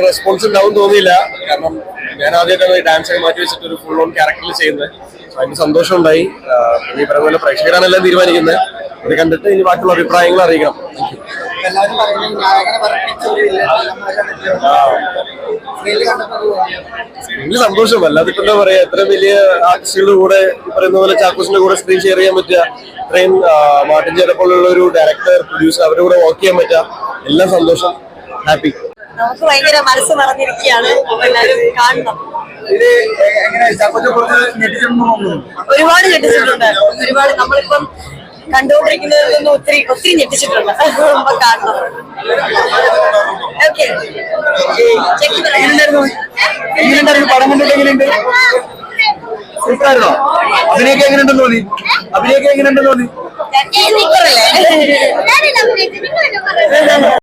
Response ഉണ്ടാവും തോന്നിയില്ല. കാരണം ഞാൻ ആദ്യമായിട്ടാണ് ഈ ഡാൻസ് ഒക്കെ മാറ്റി വെച്ചിട്ട് ഒരു ഫുൾ ഓൺ ക്യാരക്ടറിൽ ചെയ്യുന്നത്. അതിന് സന്തോഷം ഉണ്ടായി. ഈ പറഞ്ഞ പോലെ പ്രേക്ഷകരാണ് എല്ലാം തീരുമാനിക്കുന്നത്. ഇത് കണ്ടിട്ട് ഇനി ബാക്കിയുള്ള അഭിപ്രായങ്ങൾ അറിയിക്കണം. സ്ക്രീനിൽ സന്തോഷം. അല്ലാതെ ഇപ്പൊ എന്താ പറയാ, എത്ര വലിയ ആർട്ടിസ്റ്റുകളുടെ കൂടെ പറയുന്ന പോലെ ചാക്കോസിന്റെ കൂടെ സ്ക്രീൻ ഷെയർ ചെയ്യാൻ പറ്റുക, ഇത്രയും മാർട്ടിൻ ചേരെ പോലുള്ള ഒരു ഡയറക്ടർ, പ്രൊഡ്യൂസർ, അവരുടെ കൂടെ വർക്ക് ചെയ്യാൻ പറ്റുക, എല്ലാം സന്തോഷം. ഹാപ്പി. നമുക്ക് ഭയങ്കര മനസ്സ് നിറഞ്ഞിരിക്കുകയാണ്. എല്ലാവരും കാണണം. ഒരുപാട് ഞെട്ടിച്ചിട്ടുണ്ട്. ഒരുപാട് നമ്മളിപ്പം കണ്ടുകൊണ്ടിരിക്കുന്നതിൽ നിന്ന് ഒത്തിരി ഞെട്ടിച്ചിട്ടുണ്ട്. അപ്പൊ കാണണം. ഓക്കെ, പടം കണ്ടിട്ട് എങ്ങനെയുണ്ട്? സൂപ്പറായിരുന്നോ? അഭിനയൊക്കെ എങ്ങനെയുണ്ടെന്ന് തോന്നി? അഭിനയൊക്കെ എങ്ങനെയുണ്ടെന്ന് തോന്നി?